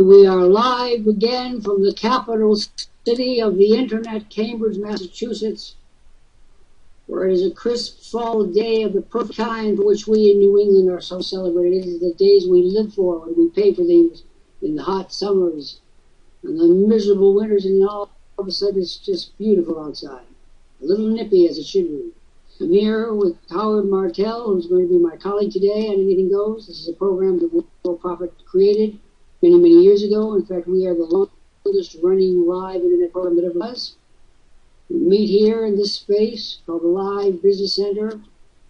We are live again from the capital city of the internet, Cambridge, Massachusetts, where it is a crisp fall day of the perfect kind for which we in New England are so celebrated. It is the days we live for when we pay for things in the hot summers and the miserable winters, and all of a sudden it's just beautiful outside. A little nippy as it should be. I'm here with Howard Martell, who's going to be my colleague today on Anything Goes. This is a program that Worldprofit created many years ago. In fact, we are the longest running live internet program that ever was. We meet here in this space called the Live Business Center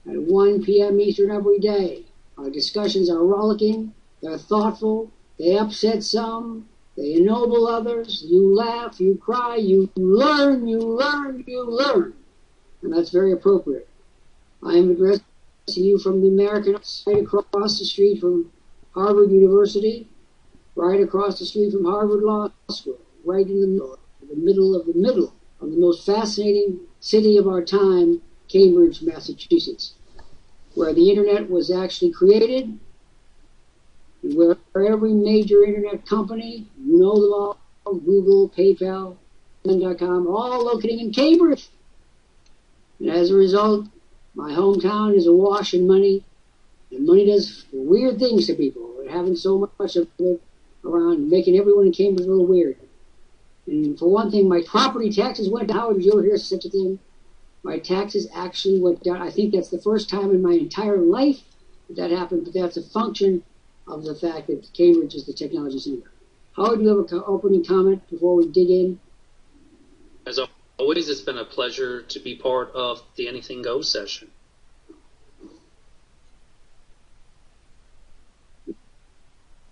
at 1 p.m. Eastern every day. Our discussions are rollicking, they're thoughtful, they upset some, they ennoble others. You laugh, you cry, you learn, you learn, you learn. And that's very appropriate. I am addressing you from the American right across the street from Harvard University, right across the street from Harvard Law School, right in the middle of the most fascinating city of our time, Cambridge, Massachusetts, where the internet was actually created, and where every major internet company, you know them all, Google, PayPal, Lant.com, all located in Cambridge. And as a result, my hometown is awash in money, and money does weird things to people. We're having so much of it around, making everyone in Cambridge a little weird. And for one thing, my property taxes went down. Howard, did you ever hear such a thing? My taxes actually went down. I think that's the first time in my entire life that happened, but that's a function of the fact that Cambridge is the technology center. Howard, do you have an opening comment before we dig in? As always, it's been a pleasure to be part of the Anything Goes session.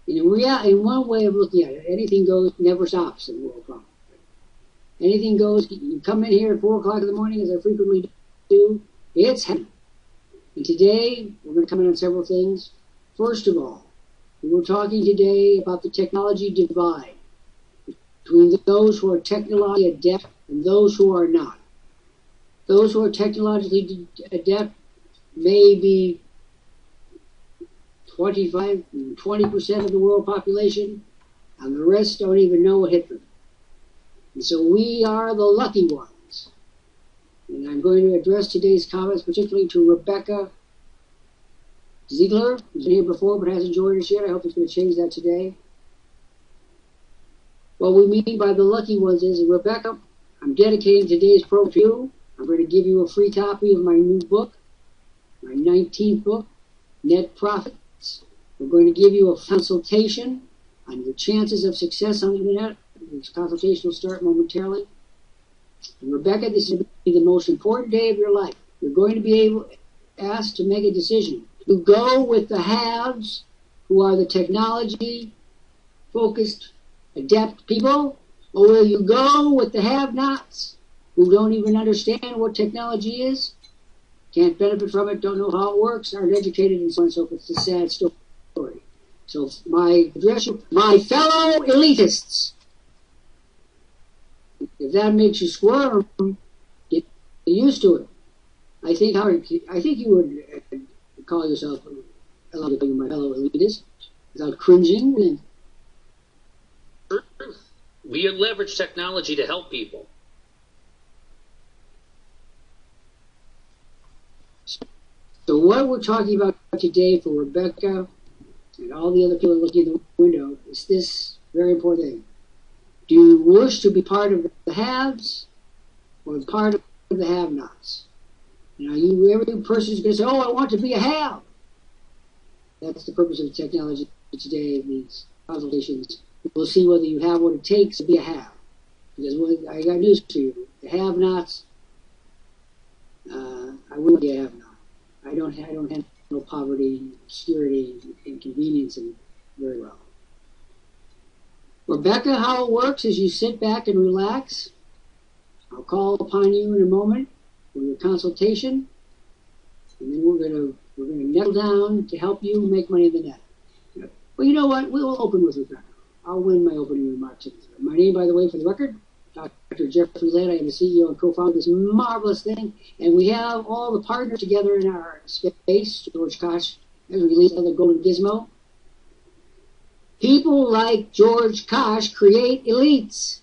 In one way of looking at it, anything goes never stops in Worldprofit. Anything goes. You come in here at 4 o'clock in the morning, as I frequently do. It's happening. And today, we're going to come in on several things. First of all, we were talking today about the technology divide between those who are technologically adept and those who are not. Those who are technologically adept may be 25 and 20% of the world population, and the rest don't even know what hit them. And so we are the lucky ones. And I'm going to address today's comments particularly to Rebecca Ziegler, who's been here before but hasn't joined us yet. I hope he's going to change that today. What we mean by the lucky ones is, Rebecca, I'm dedicating today's program to you. I'm going to give you a free copy of my new book, my 19th book, Net Profit. We're going to give you a consultation on your chances of success on the internet. This consultation will start momentarily. And Rebecca, this is going to be the most important day of your life. You're going to be asked to make a decision. You go with the haves, who are the technology-focused, adept people, or will you go with the have-nots, who don't even understand what technology is, can't benefit from it, don't know how it works, aren't educated, and so on and so forth. It's a sad story. So my address, my fellow elitists, if that makes you squirm, get used to it. I think you would call yourself my fellow elitist without cringing. We leverage technology to help people. So what we're talking about today for Rebecca and all the other people looking in the window is this very important thing. Do you wish to be part of the haves or part of the have-nots? Every person is going to say, oh, I want to be a have. That's the purpose of technology today in these consultations. We'll see whether you have what it takes to be a have. Because I got news for you. The have-nots, I wouldn't be a have-not. I don't handle poverty, obscurity, inconvenience very well. Rebecca, how it works is you sit back and relax. I'll call upon you in a moment for your consultation, and then we're going to kneel down to help you make money in the net. Well, you know what? We'll open with Rebecca. I'll win my opening remarks. My name, by the way, for the record, Dr. Jeffrey Lant. I am the CEO and co-founder of this marvelous thing, and we have all the partners together in our space. George Kosch has released another golden gizmo. People like George Kosch create elites.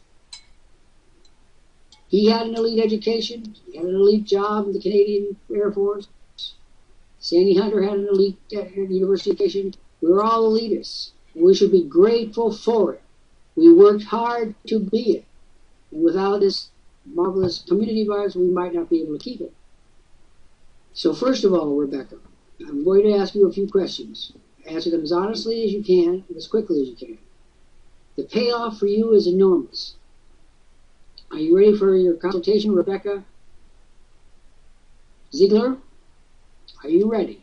He had an elite education. He had an elite job in the Canadian Air Force. Sandy Hunter had an elite university education. We were all elitists. And we should be grateful for it. We worked hard to be it. And without this marvelous community of ours, we might not be able to keep it. So first of all, Rebecca, I'm going to ask you a few questions. Answer them as honestly as you can, and as quickly as you can. The payoff for you is enormous. Are you ready for your consultation, Rebecca Ziegler? Are you ready?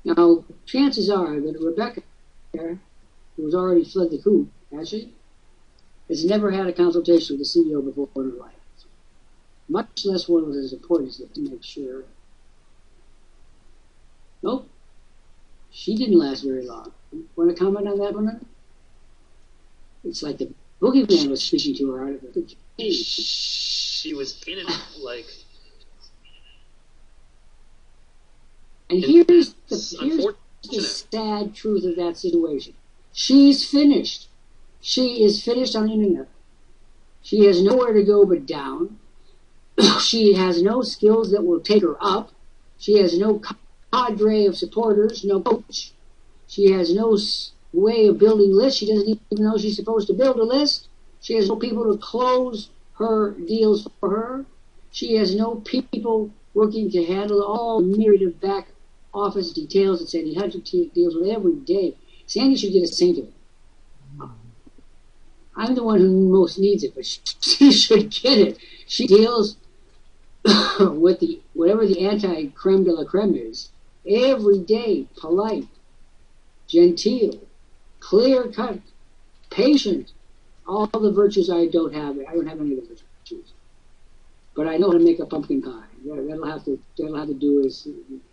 Now, chances are that Rebecca, who's already fled the coop, has she? Has never had a consultation with the CEO before in her life. Much less one as important as to make sure. Nope. She didn't last very long. Want to comment on that one? It's like the boogeyman was speaking to her out of it. She was in it like. And here's the sad truth of that situation. She's finished. She is finished on the internet. She has nowhere to go but down. She has no skills that will take her up. She has no cadre of supporters, no coach. She has no way of building lists. She doesn't even know she's supposed to build a list. She has no people to close her deals for her. She has no people working to handle all the myriad of back office details that Sandy Hunter deals with every day. Sandy should get a saint of it. I'm the one who most needs it, but she should get it. She deals with whatever the anti-creme de la creme is. Every day, polite, genteel, clear-cut, patient. All the virtues I don't have. I don't have any of the virtues. But I know how to make a pumpkin pie. That'll have to do as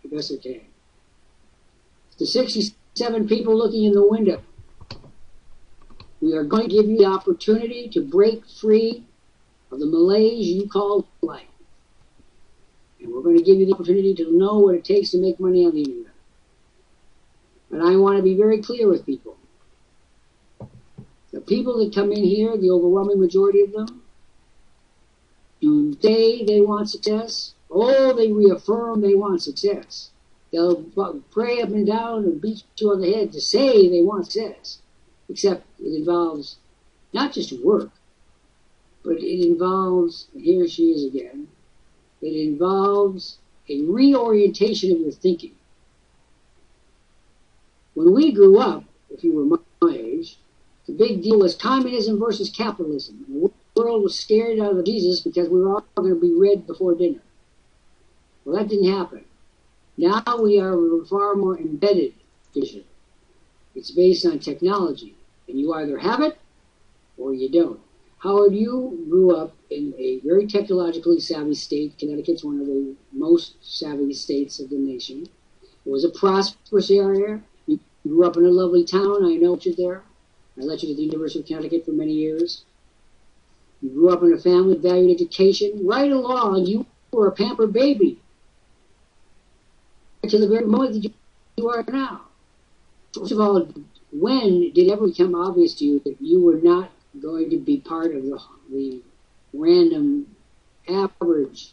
best it can. The 67 people looking in the window, we are going to give you the opportunity to break free of the malaise you call life. And we're going to give you the opportunity to know what it takes to make money on the internet. And I want to be very clear with people. The people that come in here, the overwhelming majority of them, do they want success? Oh, they reaffirm they want success. They'll pray up and down and beat you on the head to say they want success. Except it involves not just work, but it involves, and here she is again, it involves a reorientation of your thinking. When we grew up, if you were my age, the big deal was communism versus capitalism. The world was scared out of Jesus because we were all going to be read before dinner. Well, that didn't happen. Now we are a far more embedded vision. It's based on technology, and you either have it or you don't. Howard, you grew up in a very technologically savvy state. Connecticut's one of the most savvy states of the nation. It was a prosperous area. You grew up in a lovely town. I know you there. I lectured at the University of Connecticut for many years. You grew up in a family that valued education. Right along, you were a pampered baby. To the very moment that you are now. First of all, when did it ever become obvious to you that you were not going to be part of the random, average,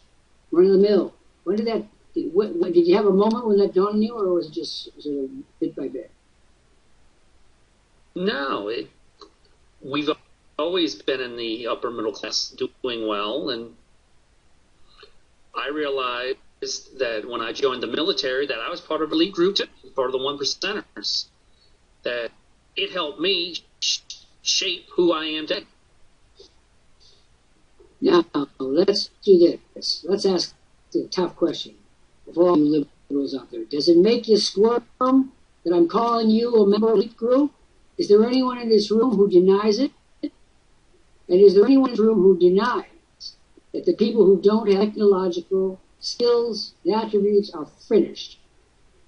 run-of-the-mill? When did that? Did you have a moment when that dawned on you, or was it just sort of bit by bit? No, we've always been in the upper middle class, doing well, and I realized that when I joined the military, that I was part of an elite group too, part of the 1%ers. That it helped me shape who I am today. Now, let's do this. Let's ask the tough question of all you liberals out there. Does it make you squirm that I'm calling you a member of the elite group? Is there anyone in this room who denies it? And is there anyone in this room who denies that the people who don't have technological skills and attributes are finished?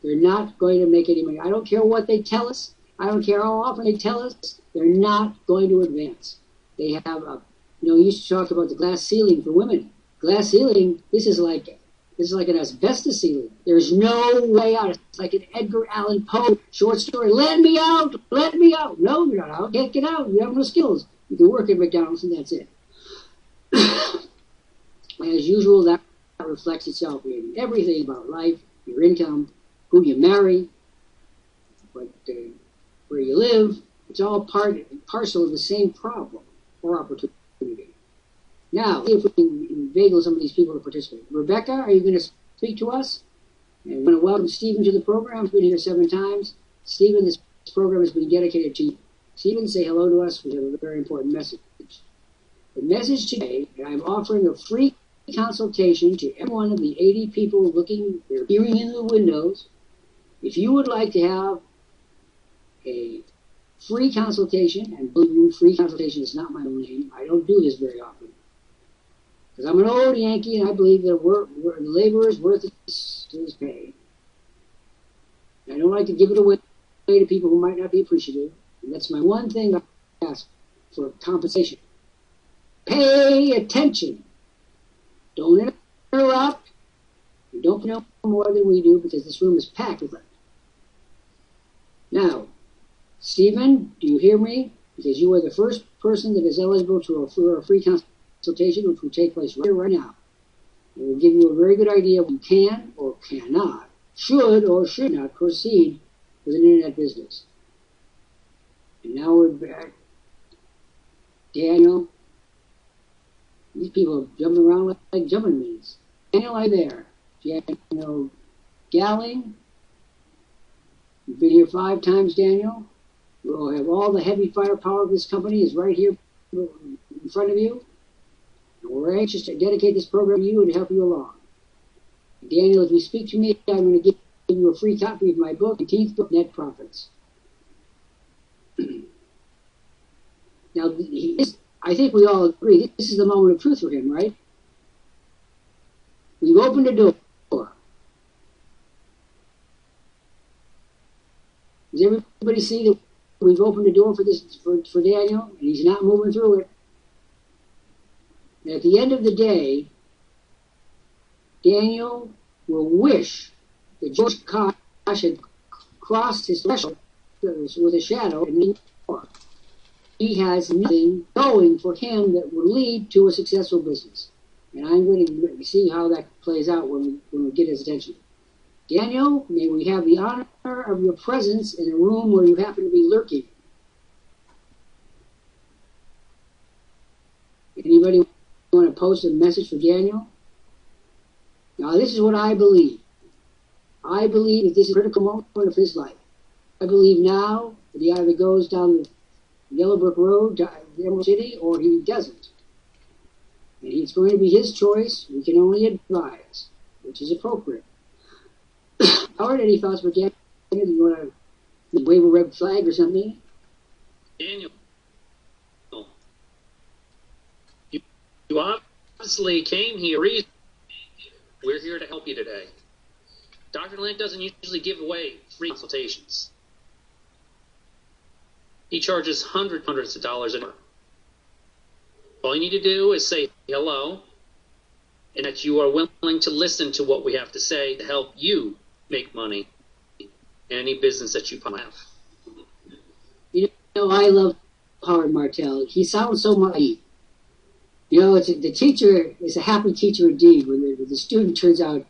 They're not going to make any money. I don't care what they tell us. I don't care how often they tell us. They're not going to advance. They have you used to talk about the glass ceiling for women. Glass ceiling, this is like It's like an asbestos ceiling. There's no way out. It's like an Edgar Allan Poe short story. Let me out! Let me out! No, you're not out. Can't get out. You have no skills. You can work at McDonald's and that's it. As usual, that reflects itself in everything about life, your income, who you marry, where you live. It's all part and parcel of the same problem or opportunity. Now, if we can inveigle some of these people to participate. Rebecca, are you going to speak to us? And we want to welcome Stephen to the program. He's been here 7 times. Stephen, this program has been dedicated to you. Stephen, say hello to us. We have a very important message. The message today, I'm offering a free consultation to every one of the 80 people looking, they're peering into the windows. If you would like to have a free consultation, and believe me, free consultation is not my own name. I don't do this very often. Because I'm an old Yankee, and I believe that the labor is worth its pay. I don't like to give it away to people who might not be appreciative. And that's my one thing I ask for compensation. Pay attention. Don't interrupt. You don't know more than we do because this room is packed with it. Now, Stephen, do you hear me? Because you are the first person that is eligible for a free consultation, which will take place right now. It will give you a very good idea of you can or cannot, should or should not proceed with an internet business. And now we're back. Daniel, these people are jumping around like jumping beans. Daniel, are you there? Daniel Galling, you've been here 5 times, Daniel. We'll have all the heavy firepower of this company is right here in front of you. And we're anxious to dedicate this program to you and to help you along. Daniel, if you speak to me, I'm going to give you a free copy of my book, 18th Book, Net Profits. Now, I think we all agree, this is the moment of truth for him, right? We've opened a door. Does everybody see that we've opened a door for Daniel, and he's not moving through it? And at the end of the day, Daniel will wish that George Kosch had crossed his threshold with a shadow and more. He has nothing going for him that will lead to a successful business. And I'm going to see how that plays out when we get his attention. Daniel, may we have the honor of your presence in a room where you happen to be lurking. Anybody want to post a message for Daniel? Now, this is what I believe. I believe that this is a critical moment of his life. I believe now that he either goes down the Yellow Brick Road to Emerald City or he doesn't. And it's going to be his choice. We can only advise, which is appropriate. Howard, any thoughts for Daniel? Do you want to wave a red flag or something? Daniel, you obviously came here. We're here to help you today. Dr. Lant doesn't usually give away free consultations. He charges hundreds of dollars an hour. All you need to do is say hello, and that you are willing to listen to what we have to say to help you make money in any business that you have. You know, I love Howard Martell. He sounds so much. You know, the teacher is a happy teacher indeed when the student turns out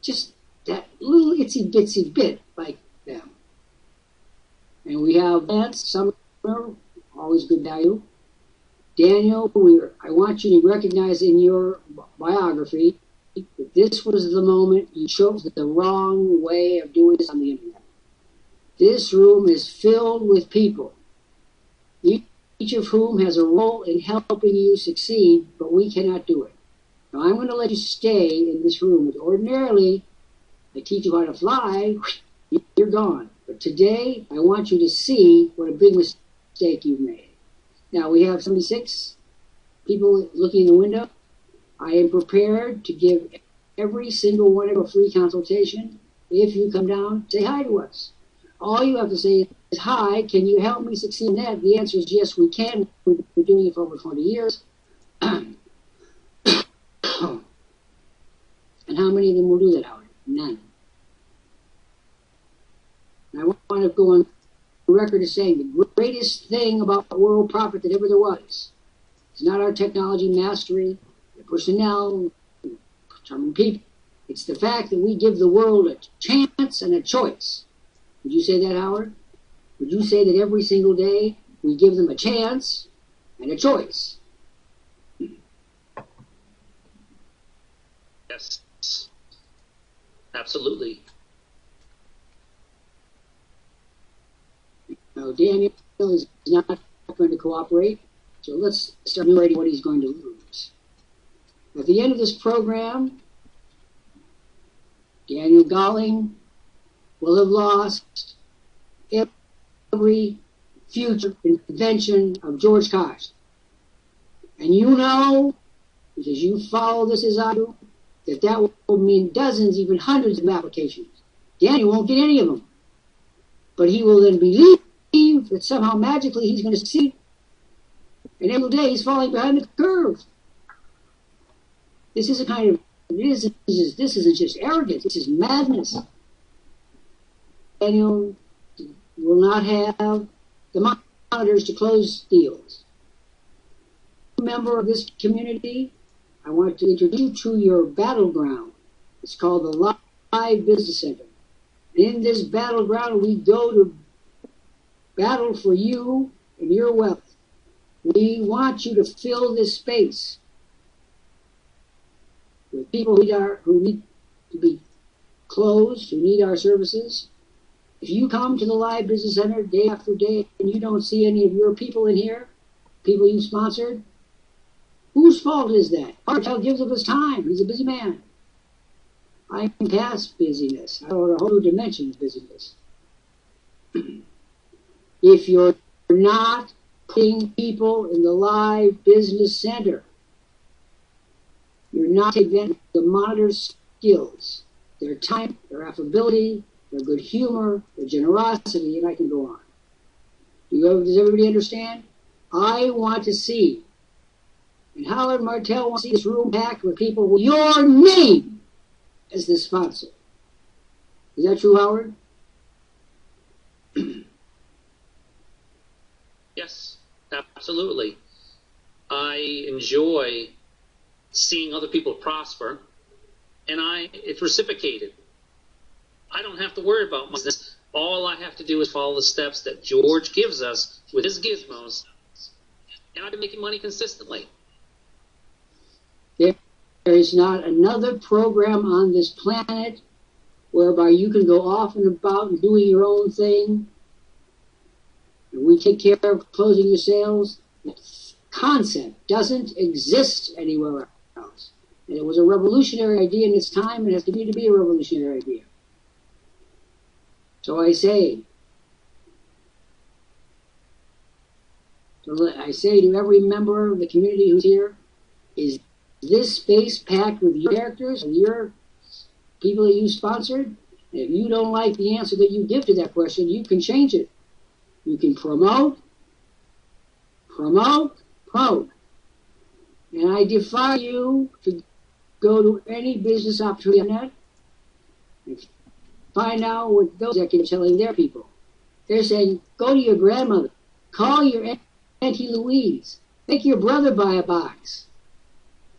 just that little itsy bitsy bit like them. And we have Lant, Summer, always good value. Daniel, I want you to recognize in your biography that this was the moment you chose the wrong way of doing this on the internet. This room is filled with people, each of whom has a role in helping you succeed, but we cannot do it. Now, I'm going to let you stay in this room. Ordinarily, I teach you how to fly, you're gone. But today, I want you to see what a big mistake you've made. Now, we have 76 people looking in the window. I am prepared to give every single one of you a free consultation. If you come down, say hi to us. All you have to say is, hi, can you help me succeed in that? The answer is yes, we can. We've been doing it for over 20 years. And how many of them will do that, Howard? None. And I want to go on record as saying the greatest thing about Worldprofit that ever there was is not our technology mastery, the personnel, determined people. It's the fact that we give the world a chance and a choice. Would you say that, Howard? Would you say that every single day we give them a chance and a choice? Yes, absolutely. Now, Daniel is not going to cooperate, so let's start enumerating what he's going to lose. At the end of this program, Daniel Golling will have lost every future invention of George Kosch. And you know, because you follow this as I do, that will mean dozens, even hundreds of applications. Daniel won't get any of them. But he will then believe that somehow magically he's going to succeed. And every day he's falling behind the curve. This is a kind of, this isn't just arrogance, this is madness. Daniel will not have the monitors to close deals. Member of this community, I want to introduce you to your battleground. It's called the Live Business Center. In this battleground, we go to battle for you and your wealth. We want you to fill this space with people who need to be closed, who need our services. If you come to the Live Business Center day after day and you don't see any of your people in here, people you sponsored, whose fault is that? Martel gives up his time. He's a busy man. I'm past busyness. I wrote a whole new dimension of busyness. If you're not putting people in the Live Business Center, you're not taking the monitor skills, their time, their affability, their good humor, their generosity, and I can go on. Does everybody understand? I want to see, and Howard Martel wants to see this room packed with people with your name as the sponsor. Is that true, Howard? Yes, absolutely. I enjoy seeing other people prosper, and it's reciprocated. I don't have to worry about my business. All I have to do is follow the steps that George gives us with his gizmos, and I've been making money consistently. There is not another program on this planet whereby you can go off and about and doing your own thing, and we take care of closing your sales. That concept doesn't exist anywhere else. And it was a revolutionary idea in its time, and it has to be a revolutionary idea. So I say to every member of the community who's here, is this space packed with your characters and your people that you sponsored? And if you don't like the answer that you give to that question, you can change it. You can promote. And I defy you to go to any business opportunity on that and find out what those executives are telling their people. They're saying, go to your grandmother, call your Auntie Louise, make your brother buy a box.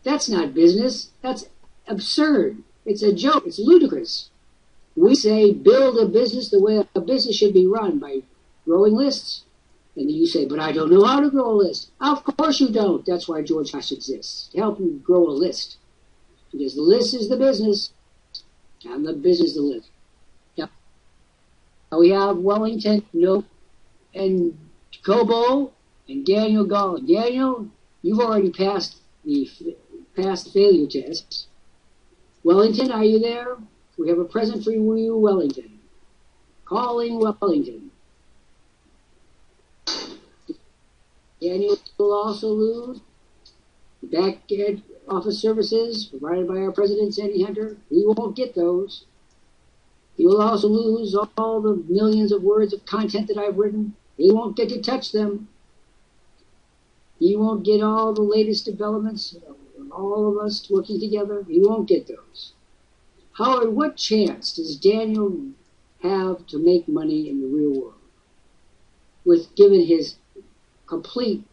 That's not business. That's absurd. It's a joke. It's ludicrous. We say build a business the way a business should be run, by growing lists. And then you say, but I don't know how to grow a list. Of course you don't. That's why George Kosch exists, to help you grow a list. Because the list is the business, and the business is the list. Now, we have Wellington, and Kobo, and Daniel Golling. Daniel, you've already passed the failure test. Wellington, are you there? We have a present for you, Wellington. Calling Wellington. Daniel will also lose back end office services provided by our president, Sandy Hunter. He won't get those. He will also lose all the millions of words of content that I've written. He won't get to touch them. He won't get all the latest developments, all of us working together. He won't get those. Howard, what chance does Daniel have to make money in the real world, with given his complete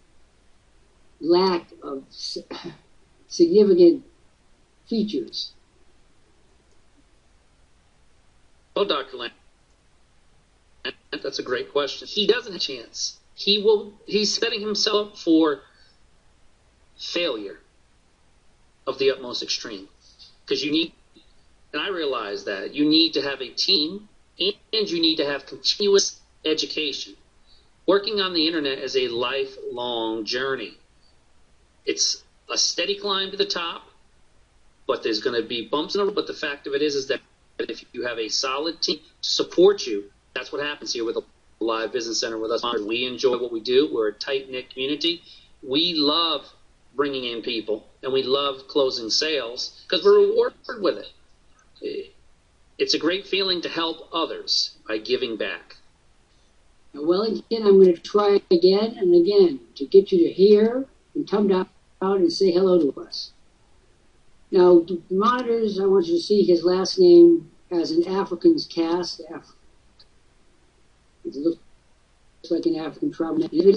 lack of significant features? Well, Dr. Lant, that's a great question. He doesn't have a chance. He's setting himself up for failure of the utmost extreme. Because you need, and I realize that, you need to have a team and you need to have continuous education. Working on the internet is a lifelong journey. It's a steady climb to the top, but there's going to be bumps in the road. But the fact of it is that if you have a solid team to support you, that's what happens here with the Live Business Center with us. We enjoy what we do. We're a tight-knit community. We love bringing in people, and we love closing sales because we're rewarded with it. It's a great feeling to help others by giving back. Now, Wellington, I'm going to try again and again to get you to hear and come down and say hello to us. Now, the monitors, I want you to see his last name as an African's cast. It looks like an African tribal name.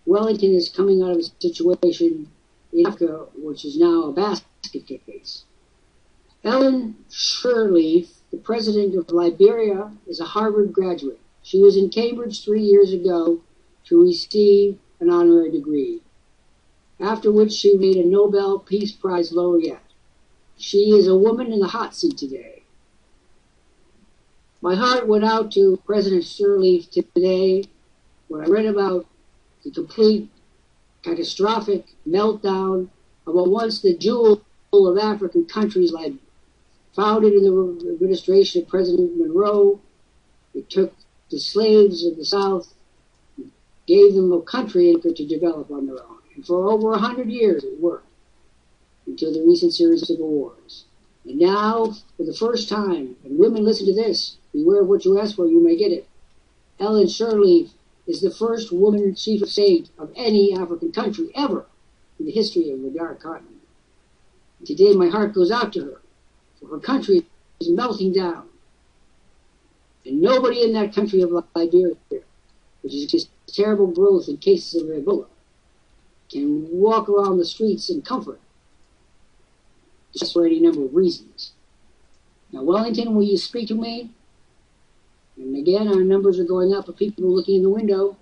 Wellington is coming out of a situation in Africa, which is now a basket case. Ellen Shirley, the president of Liberia, is a Harvard graduate. She was in Cambridge 3 years ago to receive an honorary degree, after which she made a Nobel Peace Prize laureate. She is a woman in the hot seat today. My heart went out to President Shirley today when I read about the complete catastrophic meltdown of what once the jewel of African countries, like founded in the administration of President Monroe. It took the slaves of the South, gave them a country to develop on their own. And for over 100 years it worked, until the recent series of civil wars. And now, for the first time, and women, listen to this, beware of what you ask for, you may get it. Ellen Shirley is the first woman chief of state of any African country ever in the history of the dark continent. And today my heart goes out to her, for her country is melting down. And nobody in that country of Liberia, which is just terrible growth in cases of Ebola, can walk around the streets in comfort, just for any number of reasons. Now, Wellington, will you speak to me? And again, our numbers are going up of people looking in the window.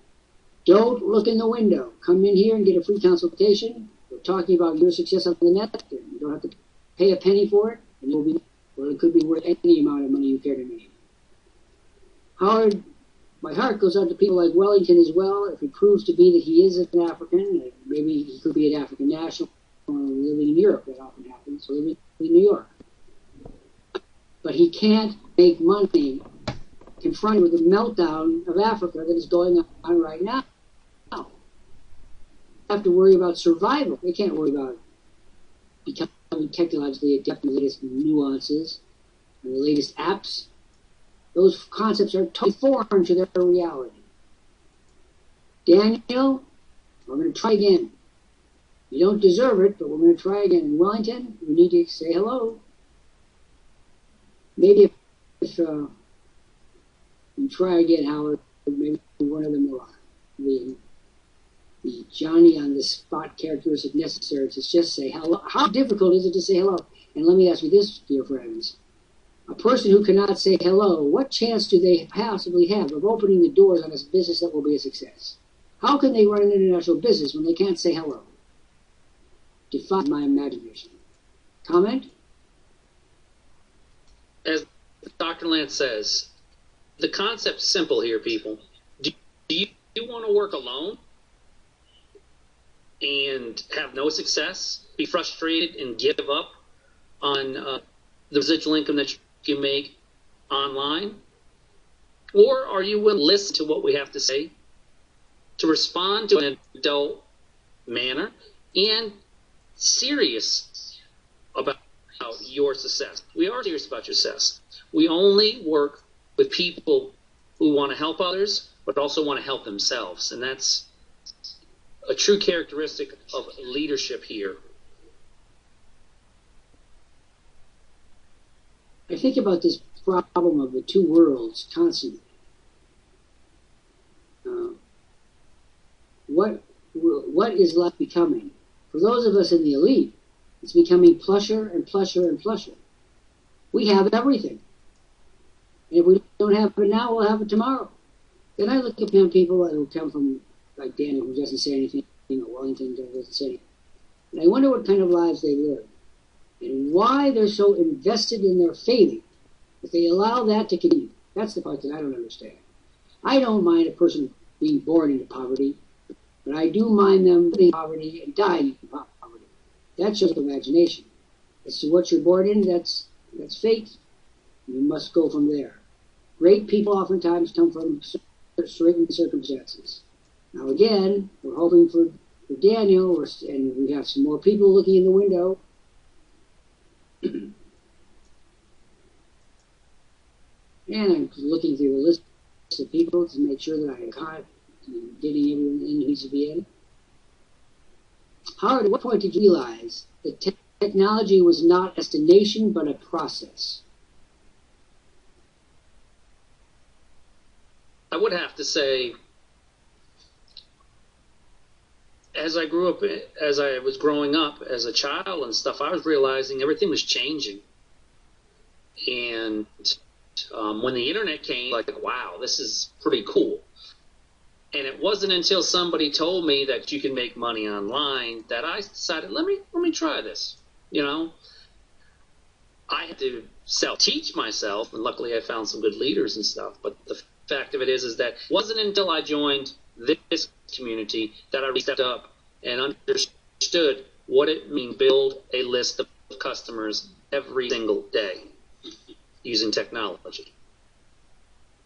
Don't look in the window. Come in here and get a free consultation. We're talking about your success on the net. You don't have to pay a penny for it, and it could be worth any amount of money you care to name. Howard, my heart goes out to people like Wellington as well. If it proves to be that he is an African, maybe he could be an African national living in Europe. That often happens, or living in New York. But he can't make money confronted with the meltdown of Africa that is going on right now. They have to worry about survival. They can't worry about becoming technologically adept in the latest nuances and the latest apps. Those concepts are totally foreign to their reality. Daniel, we're going to try again. You don't deserve it, but we're going to try again. In Wellington, we need to say hello. Maybe if you try again, Howard, maybe one of them will the Johnny on the spot characteristic necessary to just say hello. How difficult is it to say hello? And let me ask you this, dear friends. A person who cannot say hello, what chance do they possibly have of opening the doors on a business that will be a success? How can they run an international business when they can't say hello? Defy my imagination. Comment? As Dr. Lant says, the concept's simple here, people. Do you want to work alone and have no success, be frustrated, and give up on the residual income that you make online? Or are you willing to listen to what we have to say, to respond to an adult manner, and serious about your success? We are serious about your success. We only work with people who want to help others, but also want to help themselves. And that's a true characteristic of leadership here. I think about this problem of the two worlds constantly. What is life becoming? For those of us in the elite, it's becoming plusher and plusher and plusher. We have everything. And if we don't have it now, we'll have it tomorrow. Then I look at people who come from, like Daniel, who doesn't say anything, Wellington doesn't say anything. And I wonder what kind of lives they live. And why they're so invested in their failing that they allow that to continue. That's the part that I don't understand. I don't mind a person being born into poverty, but I do mind them living in poverty and dying in poverty. That's just imagination. As to what you're born in, that's fate. You must go from there. Great people oftentimes come from certain circumstances. Now again, we're hoping for Daniel, and we have some more people looking in the window. And I'm looking through the list of people to make sure that I am getting everyone in who needs to be in. Howard, at what point did you realize that technology was not a destination but a process? I would have to say, as I grew up, as I was growing up as a child and stuff, I was realizing everything was changing. And when the internet came, like, wow, this is pretty cool. And it wasn't until somebody told me that you can make money online that I decided, let me try this. You know, I had to self-teach myself, and luckily I found some good leaders and stuff. But the fact of it is that it wasn't until I joined this community that I stepped up and understood what it means to build a list of customers every single day using technology.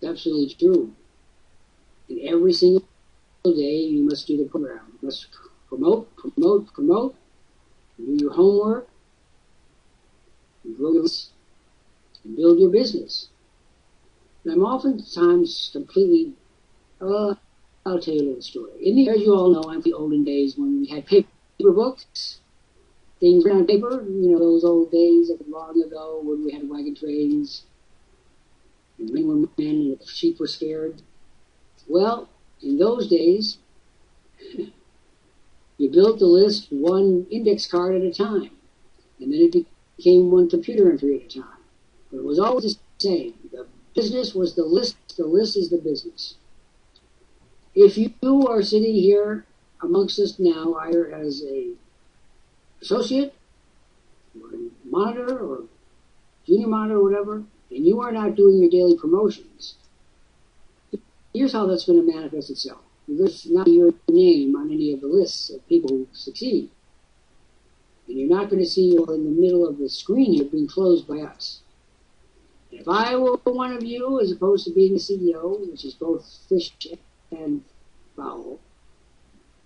Absolutely true. And every single day you must do the program. You must promote, do your homework, and grow and build your business. And I'm oftentimes completely, I'll tell you a little story. As you all know, I'm the olden days when we had paper books, things written on paper, those old days of long ago when we had wagon trains, and men were men and the sheep were scared. Well, in those days, you built the list one index card at a time, and then it became one computer entry at a time. But it was always the same. The business was the list is the business. If you are sitting here amongst us now, either as a associate, or a monitor, or junior monitor, or whatever, and you are not doing your daily promotions, here's how that's going to manifest itself. There's not your name on any of the lists of people who succeed. And you're not going to see you in the middle of the screen here being closed by us. And if I were one of you, as opposed to being the CEO, which is both fish and fowl,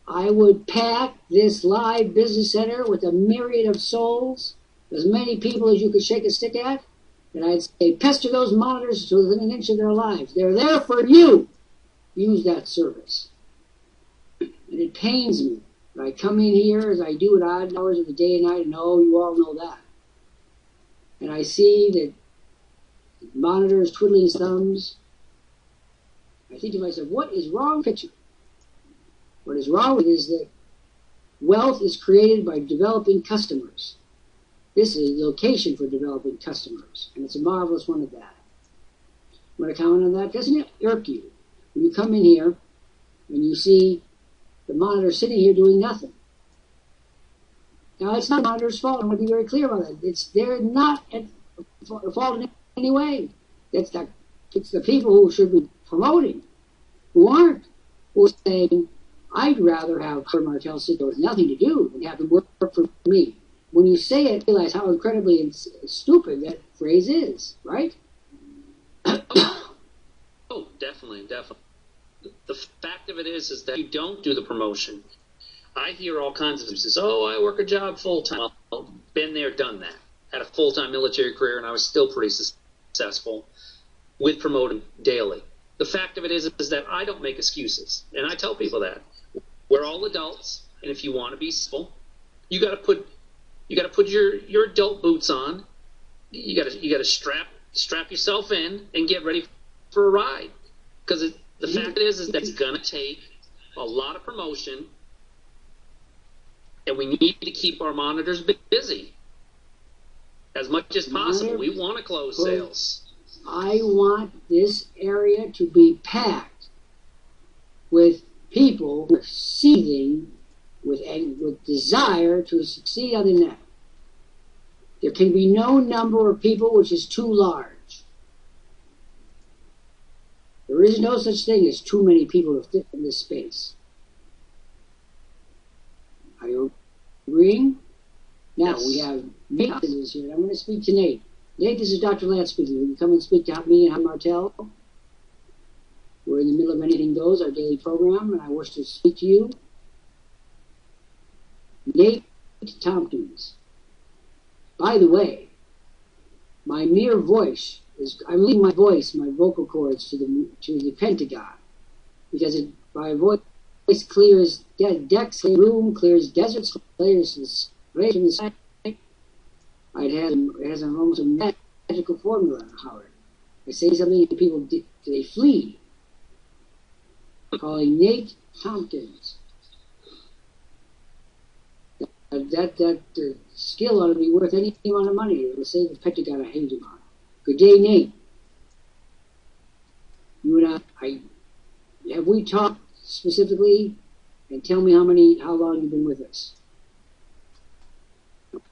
I would pack this live business center with a myriad of souls, as many people as you could shake a stick at, and I'd say, pester those monitors to within an inch of their lives. They're there for you. Use that service. And it pains me that I come in here as I do at odd hours of the day and night, and you all know that. And I see that monitors twiddling his thumbs. I think to myself, what is wrong with the picture? What is wrong with it is that wealth is created by developing customers. This is a location for developing customers, and it's a marvelous one at that. Want to comment on that? Doesn't it irk you when you come in here and you see the monitor sitting here doing nothing? Now, it's not the monitor's fault. I want to be very clear about that. They're not at fault in any way. It's the people who should be promoting, who aren't, who are saying, I'd rather have Kurt Martell sit there with nothing to do than have him work for me. When you say it, realize how incredibly stupid that phrase is, right? Oh, definitely. The fact of it is that you don't do the promotion. I hear all kinds of excuses. I work a job full-time. Well, been there, done that. Had a full-time military career, and I was still pretty successful with promoting daily. The fact of it is that I don't make excuses, and I tell people that. We're all adults, and if you want to be civil, you got to put your adult boots on you gotta strap yourself in and get ready for a ride. Because the fact is that it's gonna take a lot of promotion, and we need to keep our monitors busy as much as possible. We want to close sales. I want this area to be packed with people who are seething with desire to succeed on the net. There can be no number of people which is too large. There is no such thing as too many people to fit in this space. Are you agreeing? Now, Yes. we have Nate is here. I'm going to speak to Nate. Nate, this is Dr. Lant speaking. Will you come and speak to me and Howard Martell? We're in the middle of Anything Goes, our daily program, and I wish to speak to you. Nate Tompkins. By the way, my mere voice I'm leaving my vocal cords to the Pentagon, because my voice clears decks, clears room, clears deserts, clears the space in the sky. It has almost a magical formula, Howard. I say something and people they flee. Calling Nate Tompkins. That skill ought to be worth any amount of money. It will save the Pentagon a huge amount. Good day, Nate. You and I have we talked specifically? And tell me how long you've been with us.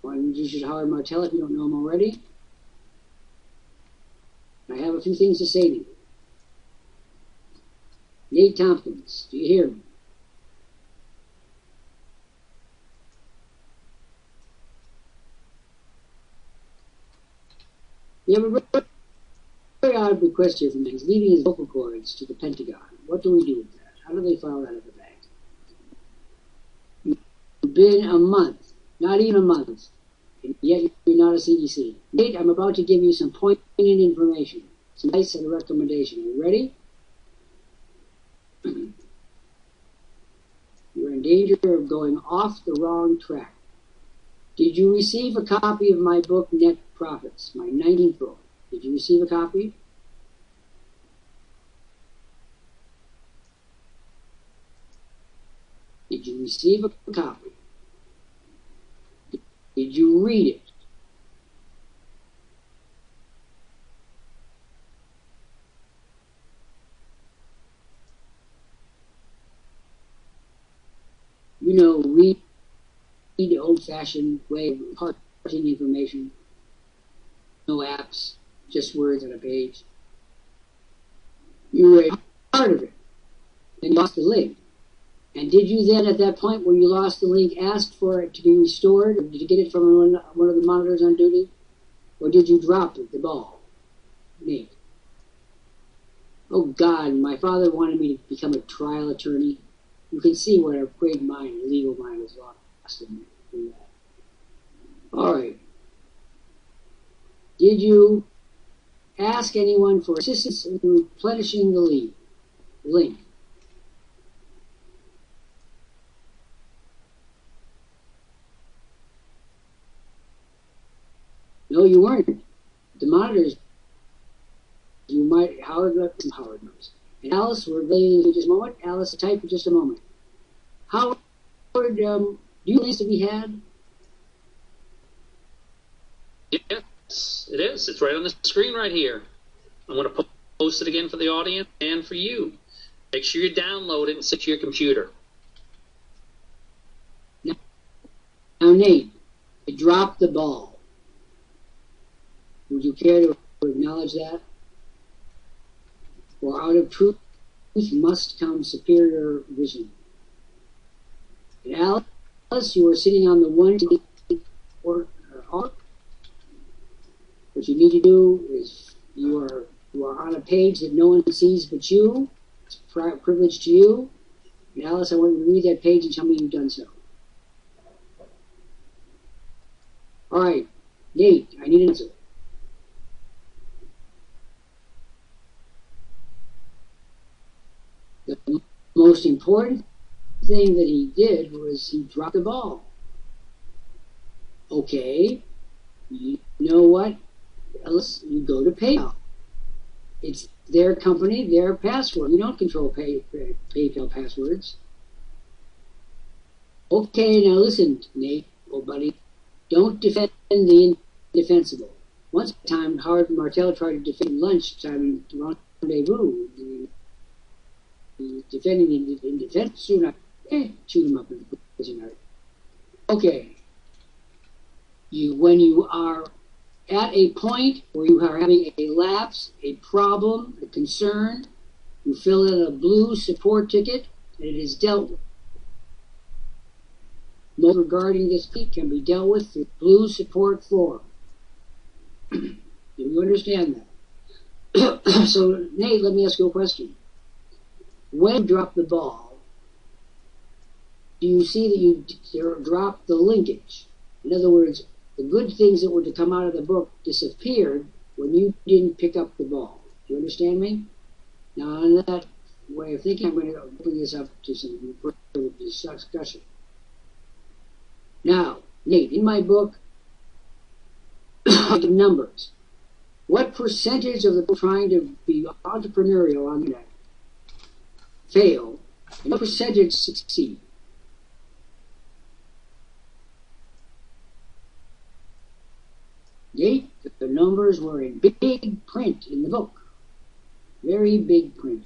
Why don't you introduce Howard Martell if you don't know him already? I have a few things to say to you. Nate Tompkins, do you hear me? We have a very odd request here from him. He's leaving his vocal cords to the Pentagon. What do we do with that? How do they file that out of the bag? You've been a month, not even a month, and yet you're not a CDC. Nate, I'm about to give you some poignant information, some advice and a recommendation. Are you ready? You're in danger of going off the wrong track. Did you receive a copy of my book, Net Profits, my 19th book? Did you receive a copy? Did you receive a copy? Did you read it? You know, read the old-fashioned way of imparting information. No apps, just words on a page. You read part of it, and you lost the link. And did you then, at that point where you lost the link, ask for it to be restored? Or did you get it from one of the monitors on duty? Or did you drop the ball? Nate. Oh, God, my father wanted me to become a trial attorney. You can see what a great mind, a legal mind, was lost in that. All right. Did you ask anyone for assistance in replenishing the link? No, you weren't. The monitors, you might, Howard knows. And Alice, we're waiting in just a moment. Alice, type for just a moment. Howard, do you links to be had? Yes, it is. It's right on the screen right here. I'm going to post it again for the audience and for you. Make sure you download it and sit to your computer. Now, Nate, you dropped the ball. Would you care to acknowledge that? For out of truth must come superior vision. And Alice, you are sitting on the one or arc. What you need to do is you are on a page that no one sees but you. It's a privilege to you. And Alice, I want you to read that page and tell me you've done so. All right, Nate, I need an answer. The most important thing that he did was he dropped the ball. Okay, you know what? Else you go to PayPal. It's their company, their password. You don't control PayPal passwords. Okay, now listen, Nate, old buddy. Don't defend the indefensible. Once time, Howard Martell tried to defend lunchtime rendezvous. Defending the indefensible. Soon I shoot him up in the prison yard. Okay. When you are at a point where you are having a lapse, a problem, a concern, you fill in a blue support ticket, and it is dealt with. Most regarding this can be dealt with through blue support form. Do you understand that? So, Nate, let me ask you a question. When you drop the ball, do you see that you drop the linkage? In other words, the good things that were to come out of the book disappeared when you didn't pick up the ball. Do you understand me? Now, on that way of thinking, I'm going to open this up to some further discussion. Now, Nate, in my book, numbers. What percentage of the people trying to be entrepreneurial on the internet fail, and what percentage succeed? Nate, the numbers were in big print in the book. Very big print.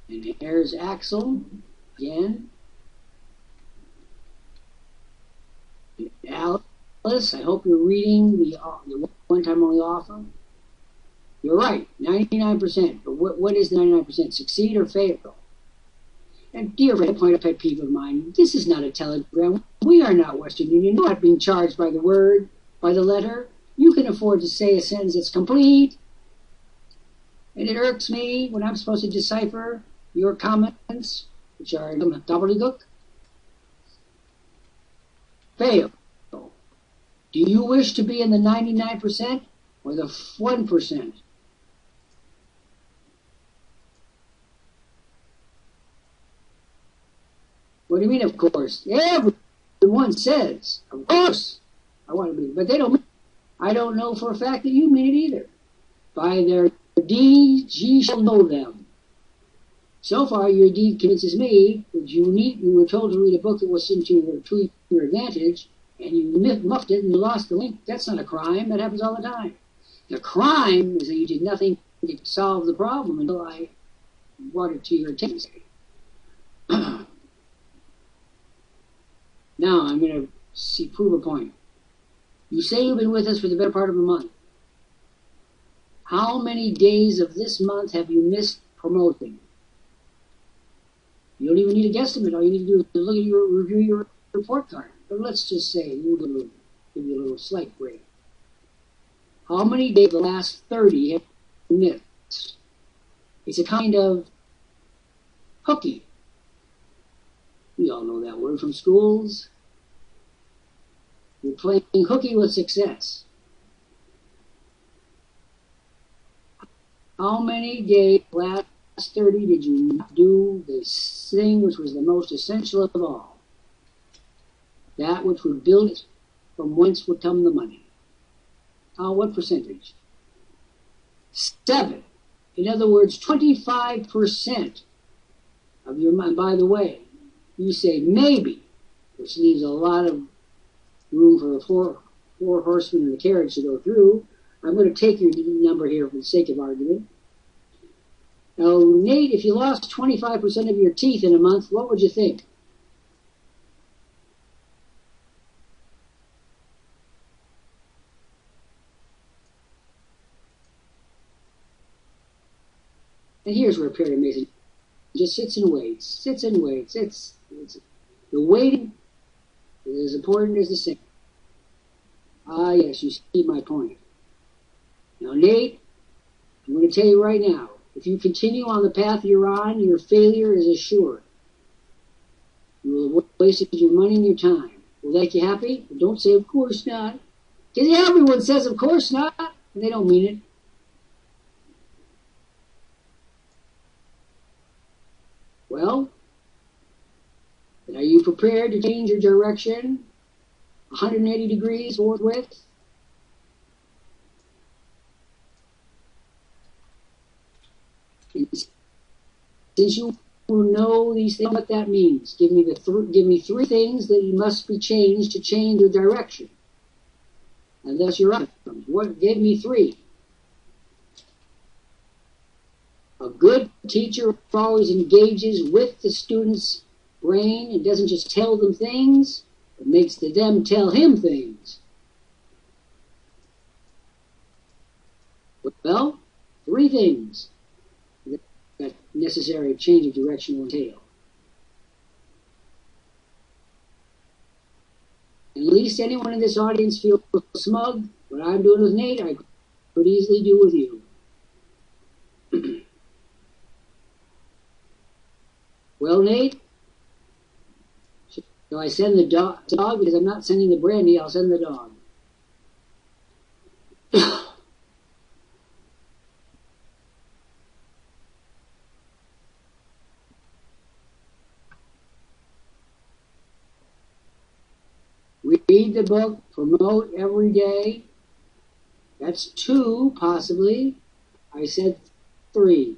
And there's Axel again. And Alice, I hope you're reading the one-time only offer. You're right, 99%. But what is the 99%? Succeed or fail? And dear friend, point of pet peeve of mine, this is not a telegram. We are not Western Union. You're not being charged by the word, by the letter. You can afford to say a sentence that's complete. And it irks me when I'm supposed to decipher your comments, which are gobbledygook. Fail. Do you wish to be in the 99% or the 1%? What do you mean, of course? Everyone says, of course, I want to be, but they don't mean it. I don't know for a fact that you mean it either. By their deeds ye shall know them. So far, your deed convinces me that you were told to read a book that was to your advantage, and you muffed it and you lost the link. That's not a crime. That happens all the time. The crime is that you did nothing to solve the problem until I brought it to your attention. Now, I'm going to prove a point. You say you've been with us for the better part of a month. How many days of this month have you missed promoting? You don't even need a guesstimate. All you need to do is look at review your report card. But let's just say we'll give you a little slight break. How many days of the last 30 have you missed? It's a kind of hooky. We all know that word from schools. You're playing hooky with success. How many days last 30 did you not do this thing which was the most essential of all? That which would build it, from whence would come the money. What percentage? 7. In other words, 25% of your money. By the way, you say maybe, which leaves a lot of room for the four horsemen in the carriage to go through. I'm going to take your number here for the sake of argument. Now, Nate, if you lost 25% of your teeth in a month, what would you think? And here's where Perry Mason just sits and waits. It's the waiting is as important as the singing. Ah, yes, you see my point. Now, Nate, I'm going to tell you right now, if you continue on the path you're on, your failure is assured. You will have wasted your money and your time. Will that make you happy? But don't say, of course not. Because everyone says, of course not, and they don't mean it. Well, Are you prepared to change your direction 180 degrees forthwith? Since you know these things, what that means, give me three things that must be changed to change your direction. And that's your outcomes. What? Give me three. A good teacher always engages with the student's brain and doesn't just tell them things, but makes them tell him things. Well, three things that necessary change of direction will entail. At least anyone in this audience feels smug. What I'm doing with Nate, I could easily do with you. Well, Nate, shall I send the dog? Because I'm not sending the brandy, I'll send the dog. Read the book, promote every day. That's two, possibly. I said three.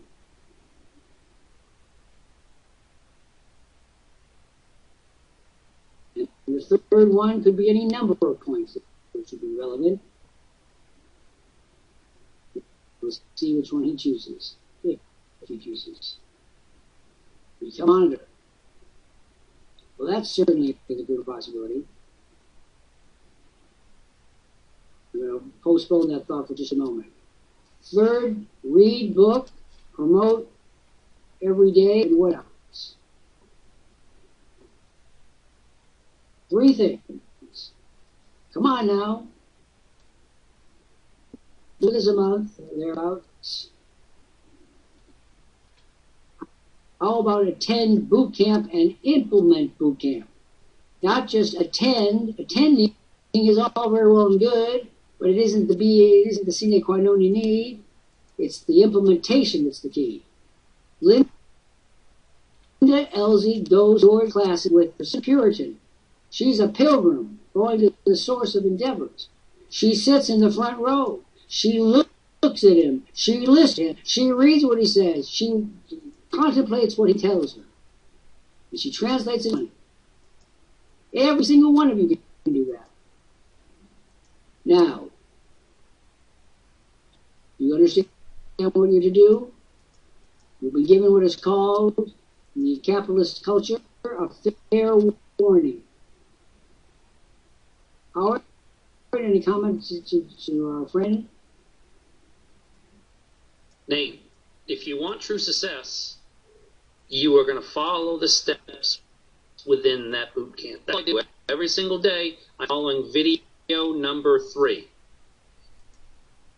And the third one could be any number of points that should be relevant. We'll see which one he chooses, if he chooses. Become monitor. Well, that's certainly a good possibility. I'm going to postpone that thought for just a moment. Third, read book, promote every day, and what else? Three things. Come on now. Do this a month, thereabouts. How about attend boot camp and implement boot camp? Not just attend. Attending is all very well and good, but it isn't the sine qua non you need. It's the implementation that's the key. Linda Elsie goes toward classes with the Puritan. She's a pilgrim going to the source of endeavors. She sits in the front row. She looks at him. She listens to him. She reads what he says. She contemplates what he tells her. And she translates it. Every single one of you can do that. Now, you understand what you're to do? You'll be given what is called, in the capitalist culture, a fair warning. Howard, any comments to our friend? Nate, if you want true success, you are going to follow the steps within that boot camp. That's what I do every single day. I'm following video number 3.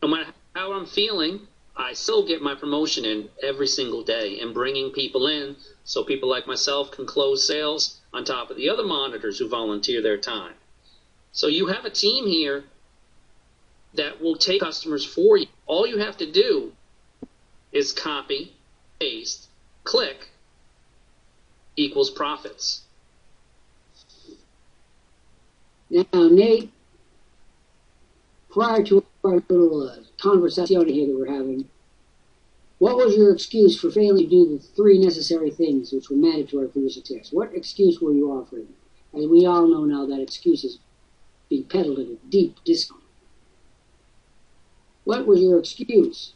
No matter how I'm feeling, I still get my promotion in every single day and bringing people in so people like myself can close sales on top of the other monitors who volunteer their time. So you have a team here that will take customers for you. All you have to do is copy, paste, click, equals profits. Now, Nate, prior to our little conversation here that we're having, what was your excuse for failing to do the 3 necessary things which were mandatory for your success? What excuse were you offering? As we all know now, that excuse is being peddled at a deep discount. What was your excuse?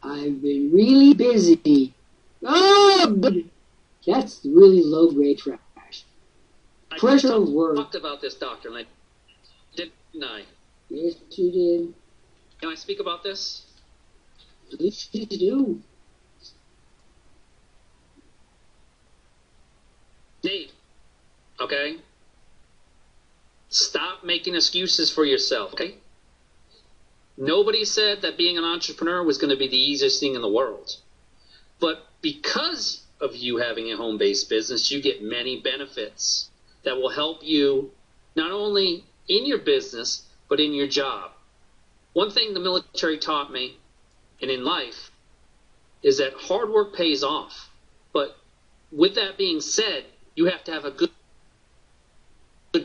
I've been really busy. Oh, good. That's really low-grade trash. Pressure of work. I talked about this, Doctor, didn't I? Yes, you did. Can I speak about this? Please do. Nate, okay? Stop making excuses for yourself, okay? Nobody said that being an entrepreneur was going to be the easiest thing in the world. But because of you having a home-based business. You get many benefits that will help you not only in your business, but in your job. One thing the military taught me, and in life, is that hard work pays off. But with that being said, you have to have a good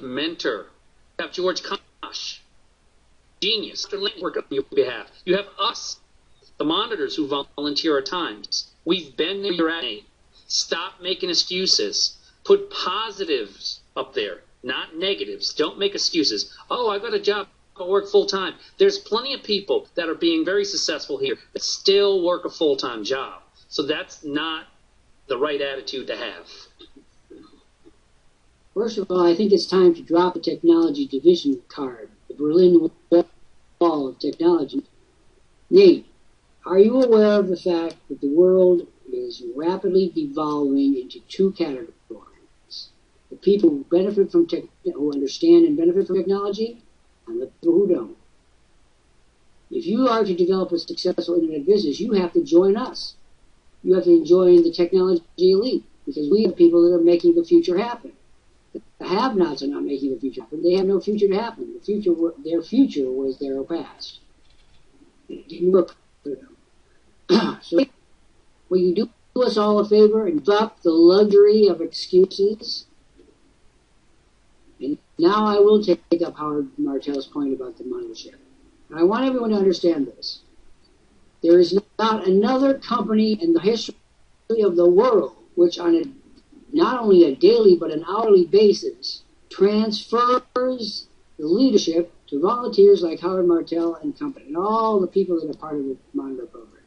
mentor. You have George Kosch, genius, Dr. Lant work on your behalf. You have us, the monitors who volunteer at times. We've been there, you're at. Stop making excuses. Put positives up there, not negatives. Don't make excuses. Oh, I got a job. I work full-time. There's plenty of people that are being very successful here that still work a full-time job. So that's not the right attitude to have. First of all, I think it's time to drop the technology division card, the Berlin Wall of technology. Nate, are you aware of the fact that the world is rapidly devolving into two categories? The people who benefit from who understand and benefit from technology, and the people who don't. If you are to develop a successful internet business, you have to join us. You have to join the technology elite, because we have people that are making the future happen. The have-nots are not making the future happen. They have no future to happen. Their future was their past. It didn't work for them. So, will you do us all a favor and drop the luxury of excuses? And now I will take up Howard Martell's point about the mothership. And I want everyone to understand this. There is not another company in the history of the world which on not only a daily but an hourly basis transfers the leadership to volunteers like Howard Martell and company, and all the people that are part of the monitor program.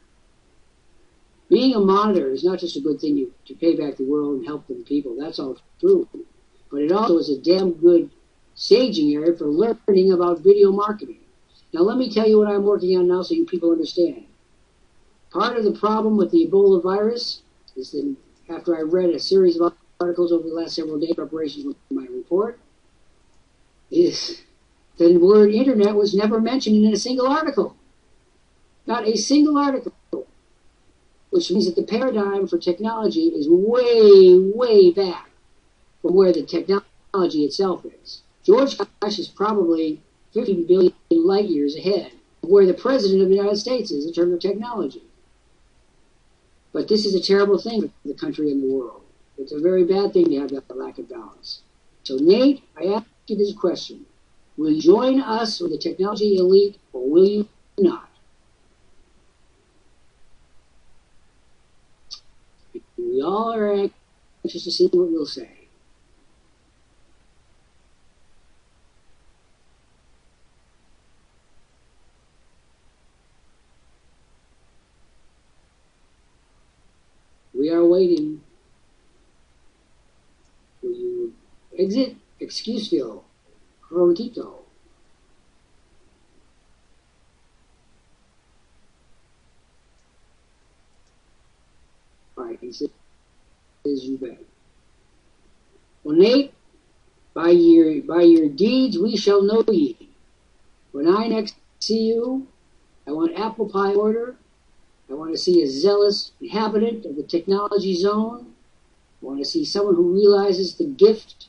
Being a monitor is not just a good thing to pay back the world and help the people. That's all true. But it also is a damn good staging area for learning about video marketing. Now let me tell you what I'm working on now so you people understand. Part of the problem with the Ebola virus is that after I read a series of articles over the last several days, preparations with my report, is the word internet was never mentioned in a single article. Not a single article. Which means that the paradigm for technology is way, way back from where the technology itself is. George Kosch is probably 50 billion light years ahead of where the President of the United States is in terms of technology. But this is a terrible thing for the country and the world. It's a very bad thing to have that lack of balance. So, Nate, I ask you this question. Will you join us with the technology elite, or will you not? We all are anxious to see what you'll say. We are waiting. Will you exit Excuseville, Corotito? Right, he says, you bet. Well, Nate, by your deeds we shall know ye. When I next see you, I want apple pie order. I want to see a zealous inhabitant of the technology zone. I want to see someone who realizes the gift.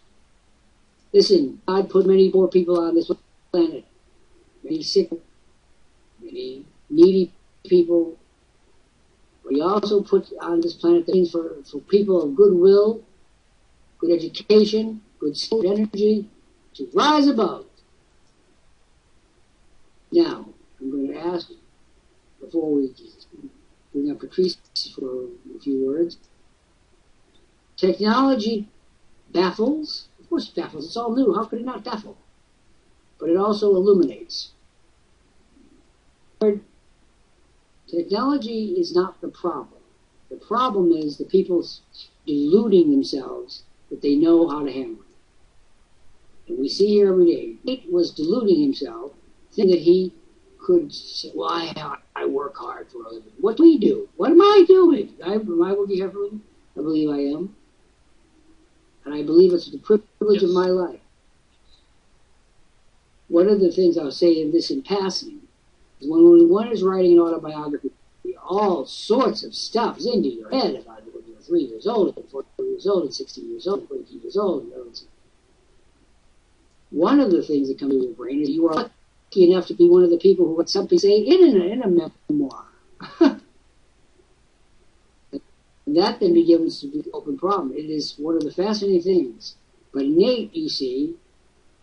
Listen, God put many poor people on this planet. Many sick, many needy people. But he also put on this planet things for people of goodwill, good education, good skill, energy, to rise above. Now, I'm going to ask, before we bring up Patrice for a few words, technology baffles. Of course it baffles. It's all new. How could it not baffle? But it also illuminates. Technology is not the problem. The problem is the people deluding themselves that they know how to handle it. And we see here every day. Nate was deluding himself, thinking that he could say, well, I work hard for a living. What do we do? What am I doing? Am I working hard for a living? I believe I am. And I believe it's the privilege of my life. One of the things I'll say in this in passing is when one is writing an autobiography, all sorts of stuff is into your head about what you're 3 years old, and 4 years old, and 60 years old, and 20 years old. One of the things that comes to your brain is you are lucky enough to be one of the people who would something say in a memoir. And that then begins to be the open problem. It is one of the fascinating things. But Nate, you see,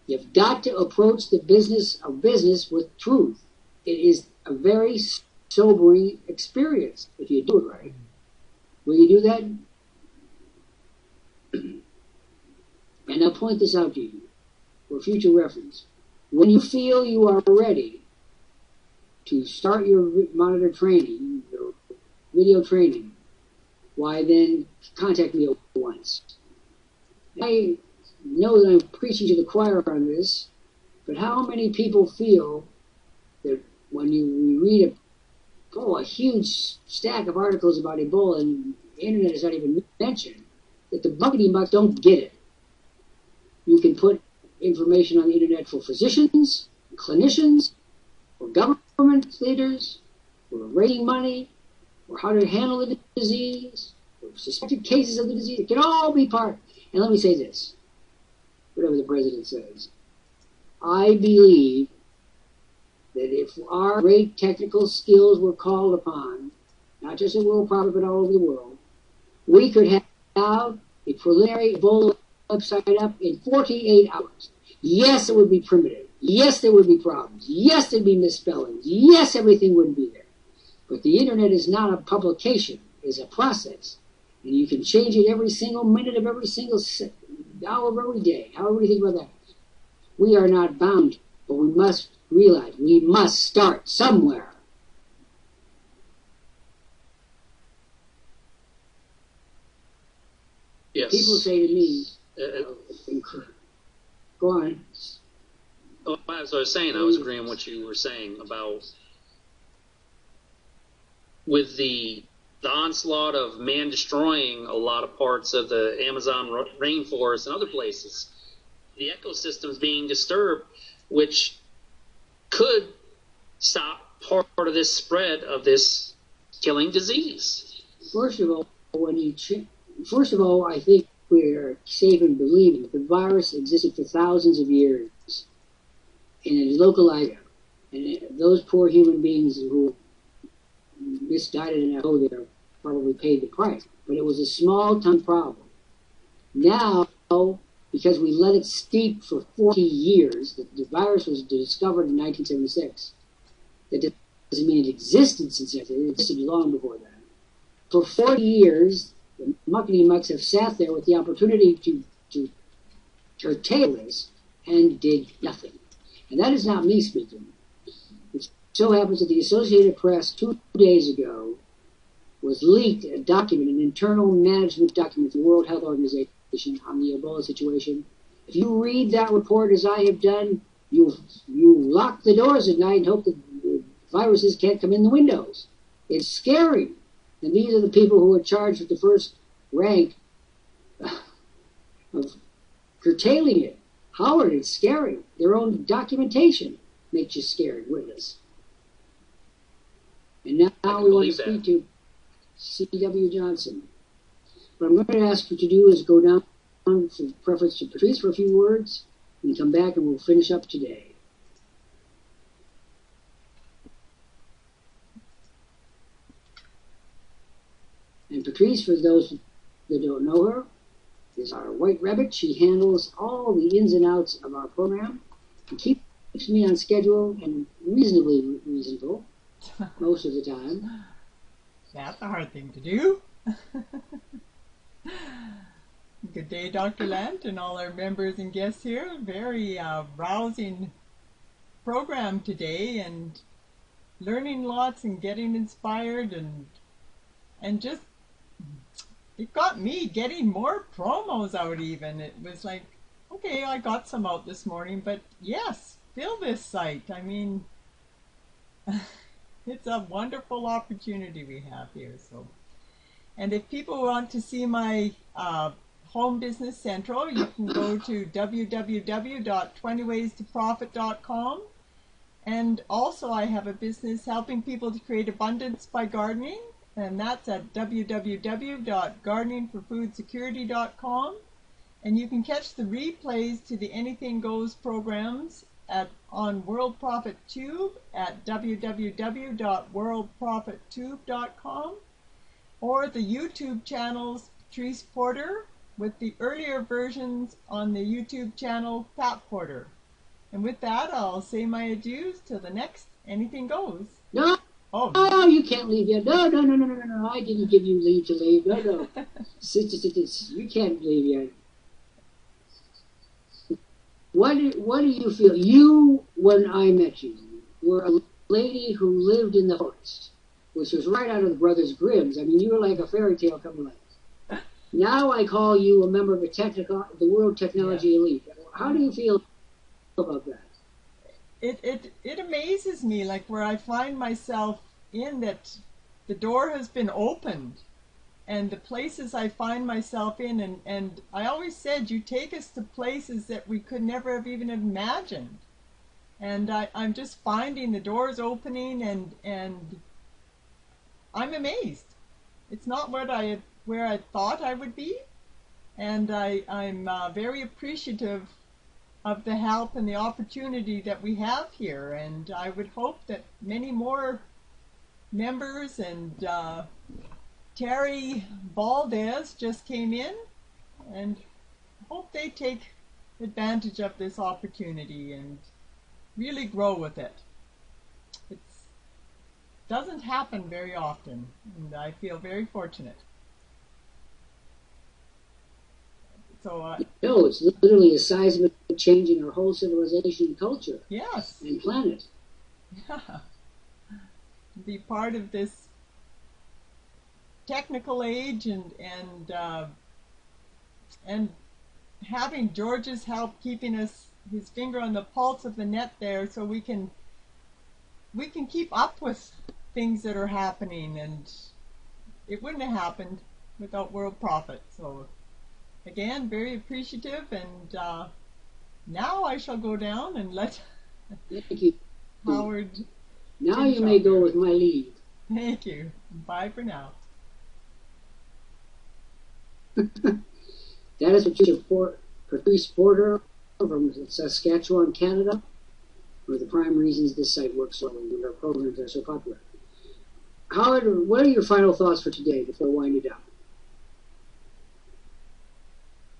you've got to approach the business of business with truth. It is a very sobering experience if you do it right. Will you do that? And I'll point this out to you for future reference. When you feel you are ready to start your monitor training, your video training, why then contact me at once. I know that I'm preaching to the choir on this, but how many people feel that when you read a huge stack of articles about Ebola and the internet is not even mentioned, that the buckety mucks don't get it? You can put information on the internet for physicians, clinicians, for government leaders, for raising money, or how to handle the disease, or suspected cases of the disease. It can all be part. And let me say this, whatever the president says. I believe that if our great technical skills were called upon, not just at Worldprofit, but all over the world, we could have a preliminary Ebola website up in 48 hours. Yes, it would be primitive. Yes, there would be problems. Yes, there'd be misspellings. Yes, everything wouldn't be there. But the internet is not a publication, it's a process. And you can change it every single minute of every single hour of every day. However you think about that. We are not bound, but we must realize we must start somewhere. Yes. People say to me, go on. Oh, as I was saying, I was agreeing with what you were saying about with the onslaught of man destroying a lot of parts of the Amazon rainforest and other places. The ecosystems being disturbed, which could stop part of this spread of this killing disease. First of all, I think we're safe in believing that the virus existed for thousands of years in a local area, and those poor human beings who misguided and there probably paid the price. But it was a small-time problem. Now, because we let it steep for 40 years, the virus was discovered in 1976. That doesn't mean it existed since then. It existed long before that. For 40 years, the muckety-mucks have sat there with the opportunity to curtail this and did nothing. And that is not me speaking. It so happens that the Associated Press 2 days ago was leaked a document, an internal management document from the World Health Organization on the Ebola situation. If you read that report as I have done, you lock the doors at night and hope that the viruses can't come in the windows. It's scary. And these are the people who are charged with the first rank of curtailing it. Howard, it's scary. Their own documentation makes you scared, witness. And now we want to speak to C.W. Johnson. What I'm going to ask you to do is go down for preference to Patrice for a few words, and come back and we'll finish up today. And Patrice, for those that don't know her, is our white rabbit. She handles all the ins and outs of our program and keeps me on schedule and reasonably reasonable most of the time. That's a hard thing to do. Good day, Dr. Lant, and all our members and guests here. Very rousing program today, and learning lots and getting inspired, and just it got me getting more promos out even. It was like, okay, I got some out this morning, but yes, fill this site. I mean, it's a wonderful opportunity we have here. So, and if people want to see my Home Business Central, you can go to www.20waystoprofit.com. And also I have a business helping people to create abundance by gardening. and that's at www.gardeningforfoodsecurity.com. And you can catch the replays to the Anything Goes programs on Worldprofit Tube at www.worldprofittube.com, or the YouTube channels Patrice Porter, with the earlier versions on the YouTube channel Pat Porter. And with that, I'll say my adieus till the next Anything Goes. No, Oh, no, you can't leave yet. No. I didn't give you leave to leave. No. Sit. You can't leave yet. What do you feel? You, when I met you, were a lady who lived in the forest, which was right out of the Brothers Grimm's. I mean, you were like a fairy tale come to life. Now I call you a member of the world technology elite. How do you feel about that? It amazes me, like where I find myself in that the door has been opened, and the places I find myself in, and I always said you take us to places that we could never have even imagined, and I'm just finding the doors opening, and I'm amazed. It's not where I thought I would be, and I'm very appreciative of the help and the opportunity that we have here, and I would hope that many more members, and Terry Valdez just came in, and hope they take advantage of this opportunity and really grow with it. It doesn't happen very often, and I feel very fortunate. So, no, it's literally a seismic change in our whole civilization and culture. Yes. And planet. Yeah. Be part of this technical age, and having George's help keeping his finger on the pulse of the net there, so we can keep up with things that are happening, and it wouldn't have happened without Worldprofit. So again, very appreciative, and now I shall go down and let Thank you. Howard. Now you may go with my lead. Thank you. Bye for now. That is Patrice Porter from Saskatchewan, Canada, one of the prime reasons this site works so well and our programs are so popular. Howard, what are your final thoughts for today before winding down?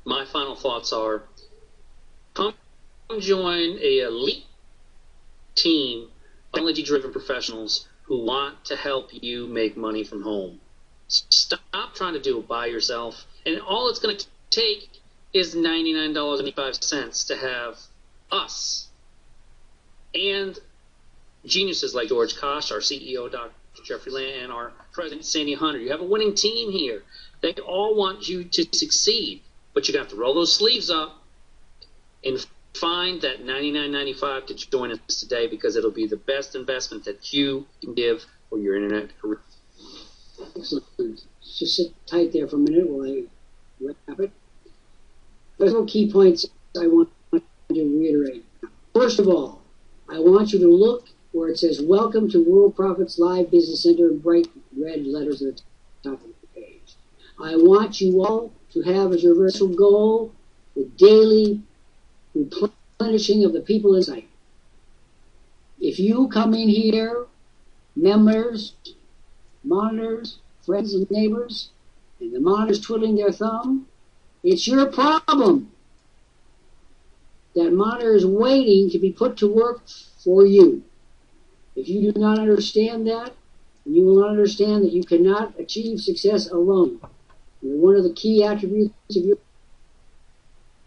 My final thoughts are, come join a elite team of technology-driven professionals who want to help you make money from home. Stop trying to do it by yourself, and all it's going to take is $99.85 to have us and geniuses like George Kosch, our CEO, Dr. Jeffrey Lant, and our president, Sandy Hunter. You have a winning team here. They all want you to succeed, but you have to roll those sleeves up and find that $99.95 to join us today, because it'll be the best investment that you can give for your internet career. Excellent. Just sit tight there for a minute while I wrap it. There's no key points I want to reiterate. First of all, I want you to look where it says "Welcome to Worldprofit's Live Business Center" in bright red letters at the top of the page. I want you all to have as your universal goal the daily replenishing of the people in sight. If you come in here, members, monitors, friends and neighbors, and the monitors twiddling their thumb, it's your problem. That monitor is waiting to be put to work for you. If you do not understand that, you will not understand that you cannot achieve success alone. And one of the key attributes of your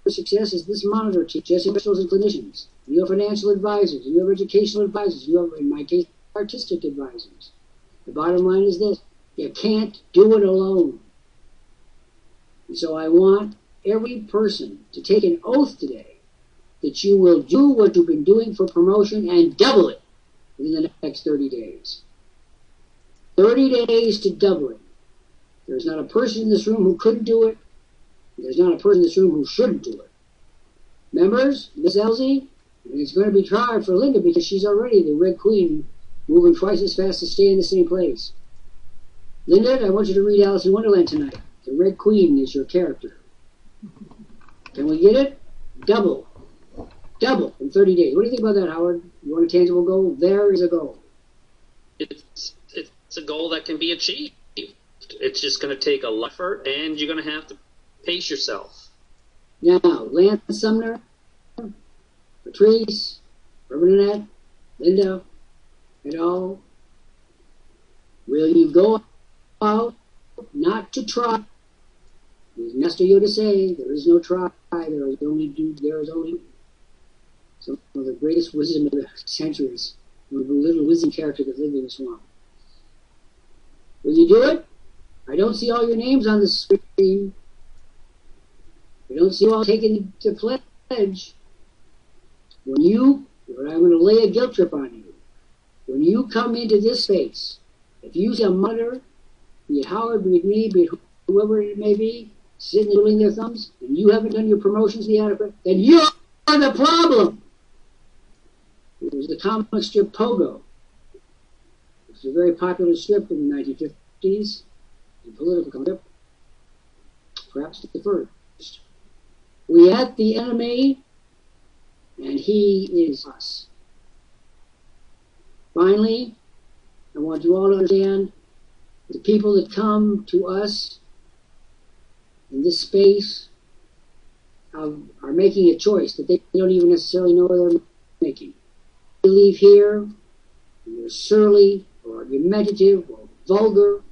success is this monitor team, Jesse professionals and clinicians. You have financial advisors, you have educational advisors, you have, in my case, artistic advisors. The bottom line is this: you can't do it alone. And so I want every person to take an oath today that you will do what you've been doing for promotion and double it within the next 30 days. 30 days to double it. There's not a person in this room who couldn't do it. There's not a person in this room who shouldn't do it. Members, Miss Elsie, and it's going to be hard for Linda because she's already the Red Queen, moving twice as fast to stay in the same place. Linda, I want you to read Alice in Wonderland tonight. The Red Queen is your character. Can we get it? Double. Double in 30 days. What do you think about that, Howard? You want a tangible goal? There is a goal. It's a goal that can be achieved. It's just going to take a lot of effort, and you're going to have to pace yourself. Now, Lant, Sumner, Patrice, Bernadette, Linda, et al. Will you go out not to try? As Master Yoda say, there is no try. There is only some of the greatest wisdom of the centuries. The little wisdom character that lived in the swamp. Will you do it? I don't see all your names on the screen. I don't see you all taking the pledge. But I'm going to lay a guilt trip on you. When you come into this space, if you see a monitor, be it Howard, be it me, be it whoever it may be, sitting twiddling their thumbs, and you haven't done your promotions the adequate, then you're the problem. It was the comic strip Pogo. It was a very popular strip in the 1950s, a political strip, perhaps the first. We had the enemy, and he is us. Finally, I want you all to understand the people that come to us in this space are making a choice that they don't even necessarily know they're making. They leave here, and they're surly or argumentative or vulgar.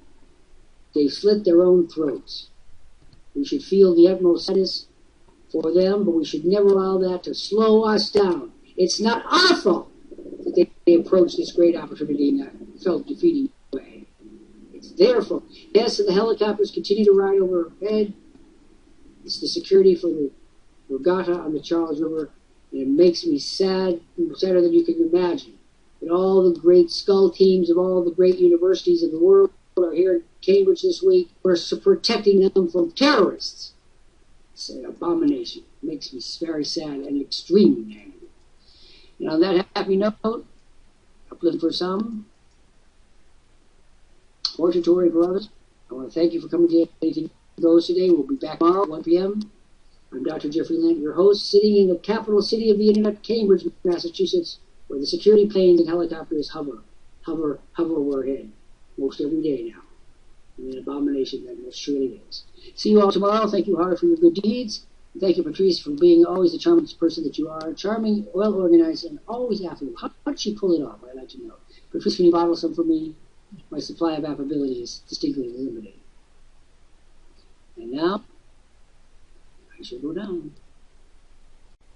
They slit their own throats. We should feel the utmost sadness for them, but we should never allow that to slow us down. It's not our fault that they approached this great opportunity in that felt defeating way. It's their fault. Yes, and the helicopters continue to ride overhead. It's the security for the regatta on the Charles River, and it makes me sad, sadder than you can imagine, that all the great skull teams of all the great universities of the world are here in Cambridge this week. We're protecting them from terrorists. It's an abomination. It makes me very sad and extremely angry. And on that happy note, uplifting for some, hortatory for others, I want to thank you for coming to Anything Goes today. We'll be back tomorrow at 1 p.m. I'm Dr. Jeffrey Lant, your host, sitting in the capital city of the Internet, Cambridge, Massachusetts, where the security planes and helicopters hover overhead most every day now. And an abomination that most surely is. See you all tomorrow. Thank you, Howard, for your good deeds. And thank you, Patrice, for being always the charming person that you are. Charming, well-organized, and always affable. How did she pull it off? I'd like to know. Patrice, can you bottle some for me? My supply of affability is distinctly limited. And now, I shall go down.